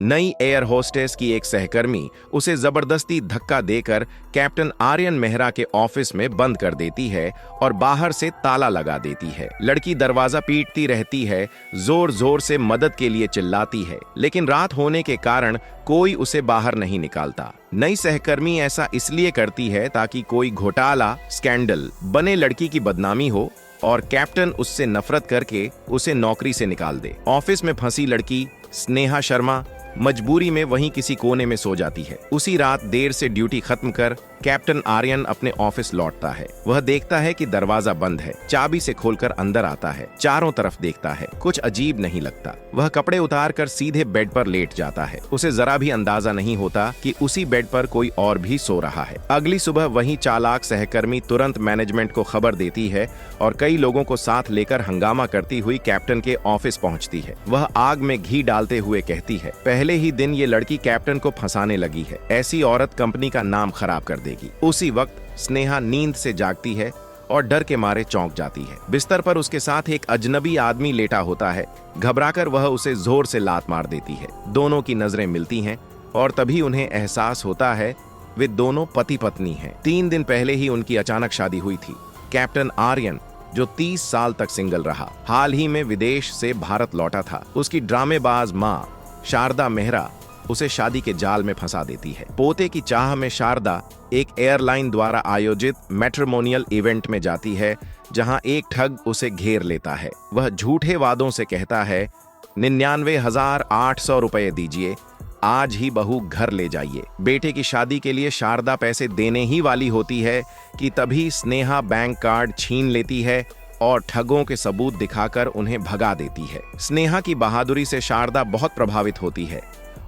नई air hostess की एक सहकर्मी उसे जबरदस्ती धक्का देकर कैप्टन आर्यन मेहरा के ऑफिस में बंद कर देती है और बाहर से ताला लगा देती है। लड़की दरवाजा पीटती रहती है, जोर जोर से मदद के लिए चिल्लाती है, लेकिन रात होने के कारण कोई उसे बाहर नहीं निकालता। नई सहकर्मी ऐसा इसलिए करती है ताकि कोई घोटाला, स्कैंडल बने, लड़की की बदनामी हो और कैप्टन उससे नफरत करके उसे नौकरी से निकाल दे। ऑफिस में फंसी लड़की स्नेहा शर्मा मजबूरी में वहीं किसी कोने में सो जाती है। उसी रात देर से ड्यूटी खत्म कर कैप्टन आर्यन अपने ऑफिस लौटता है। वह देखता है कि दरवाजा बंद है। चाबी से खोलकर अंदर आता है, चारों तरफ देखता है, कुछ अजीब नहीं लगता। वह कपड़े उतार कर सीधे बेड पर लेट जाता है। उसे जरा भी अंदाजा नहीं होता कि उसी बेड पर कोई और भी सो रहा है। अगली सुबह वही चालाक सहकर्मी तुरंत मैनेजमेंट को खबर देती है और कई लोगों को साथ लेकर हंगामा करती हुई कैप्टन के ऑफिस पहुंचती है। वह आग में घी डालते हुए कहती है, पहले ही दिन ये लड़की कैप्टन को फंसाने लगी है। ऐसी औरत कंपनी का नाम खराब कर देगी। उसी वक्त स्नेहा नींद से जागती है और डर के मारे चौंक जाती है। बिस्तर पर उसके साथ एक अजनबी आदमी लेटा होता है। घबराकर वह उसे जोर से लात मार देती है। दोनों की नजरें मिलती हैं और तभी उन्हें एहसास होता है वे दोनों पति पत्नी हैं। 3 दिन पहले ही उनकी अचानक शादी हुई थी। कैप्टन आर्यन, जो 30 साल तक सिंगल रहा, हाल ही में विदेश से भारत लौटा था। उसकी ड्रामेबाज माँ शारदा मेहरा उसे शादी के जाल में फंसा देती है। पोते की चाह में शारदा एक एयरलाइन द्वारा आयोजित मैट्रिमोनियल इवेंट में जाती है, जहां एक ठग उसे घेर लेता है। वह झूठे वादों से कहता है, 99,800 रुपए दीजिए, आज ही बहू घर ले जाइए। बेटे की शादी के लिए शारदा पैसे देने ही वाली होती है कि तभी स्नेहा बैंक कार्ड छीन लेती है और ठगों के सबूत दिखाकर उन्हें भगा देती है। स्नेहा की बहादुरी से शारदा बहुत प्रभावित होती है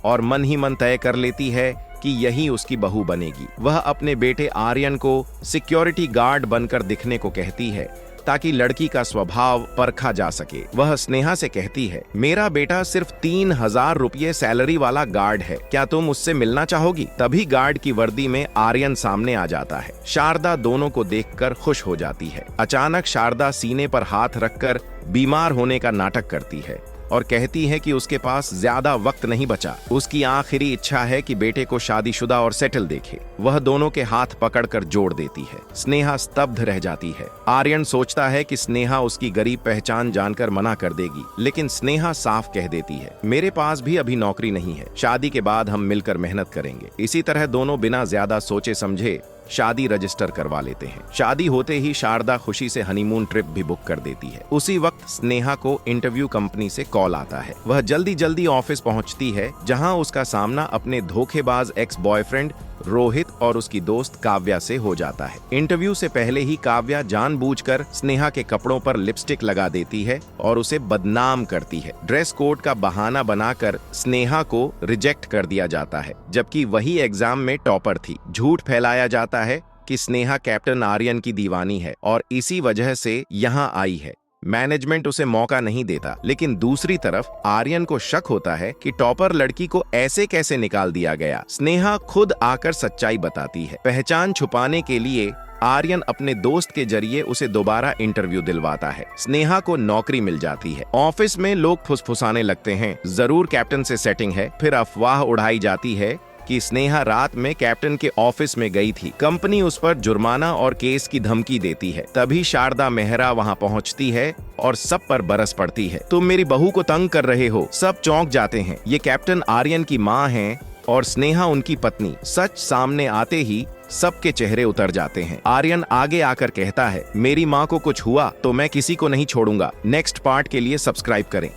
और मन ही मन तय कर लेती है कि यही उसकी बहू बनेगी। वह अपने बेटे आर्यन को सिक्योरिटी गार्ड बनकर दिखने को कहती है ताकि लड़की का स्वभाव परखा जा सके। वह स्नेहा से कहती है, मेरा बेटा सिर्फ 3,000 रुपये सैलरी वाला गार्ड है, क्या तुम उससे मिलना चाहोगी? तभी गार्ड की वर्दी में आर्यन सामने आ जाता है। शारदा दोनों को देखकर खुश हो जाती है। अचानक शारदा सीने पर हाथ रखकर बीमार होने का नाटक करती है और कहती है कि उसके पास ज्यादा वक्त नहीं बचा। उसकी आखिरी इच्छा है कि बेटे को शादीशुदा और सेटल देखे। वह दोनों के हाथ पकड़कर जोड़ देती है। स्नेहा स्तब्ध रह जाती है। आर्यन सोचता है कि स्नेहा उसकी गरीब पहचान जानकर मना कर देगी, लेकिन स्नेहा साफ कह देती है, मेरे पास भी अभी नौकरी नहीं है, शादी के बाद हम मिलकर मेहनत करेंगे। इसी तरह दोनों बिना ज्यादा सोचे समझे शादी रजिस्टर करवा लेते हैं। शादी होते ही शारदा खुशी से हनीमून ट्रिप भी बुक कर देती है। उसी वक्त स्नेहा को इंटरव्यू कंपनी से कॉल आता है। वह जल्दी जल्दी ऑफिस पहुंचती है, जहां उसका सामना अपने धोखेबाज एक्स बॉयफ्रेंड रोहित और उसकी दोस्त काव्या से हो जाता है। इंटरव्यू से पहले ही काव्या जानबूझकर स्नेहा के कपड़ों पर लिपस्टिक लगा देती है और उसे बदनाम करती है। ड्रेस कोड का बहाना बनाकर स्नेहा को रिजेक्ट कर दिया जाता है, जबकि वही एग्जाम में टॉपर थी। झूठ फैलाया जाता है कि स्नेहा कैप्टन आर्यन की दीवानी है और इसी वजह से यहाँ आई है। मैनेजमेंट उसे मौका नहीं देता, लेकिन दूसरी तरफ आर्यन को शक होता है कि टॉपर लड़की को ऐसे कैसे निकाल दिया गया। स्नेहा खुद आकर सच्चाई बताती है। पहचान छुपाने के लिए आर्यन अपने दोस्त के जरिए उसे दोबारा इंटरव्यू दिलवाता है। स्नेहा को नौकरी मिल जाती है। ऑफिस में लोग फुसफुसाने लगते हैं, जरूर कैप्टन से सेटिंग है। फिर अफवाह उड़ाई जाती है कि स्नेहा रात में कैप्टन के ऑफिस में गई थी। कंपनी उस पर जुर्माना और केस की धमकी देती है। तभी शारदा मेहरा वहां पहुंचती है और सब पर बरस पड़ती है, तुम मेरी बहू को तंग कर रहे हो। सब चौंक जाते हैं। ये कैप्टन आर्यन की मां हैं और स्नेहा उनकी पत्नी। सच सामने आते ही सबके चेहरे उतर जाते हैं। आर्यन आगे आकर कहता है, मेरी मां को कुछ हुआ तो मैं किसी को नहीं छोड़ूंगा। नेक्स्ट पार्ट के लिए सब्सक्राइब करें।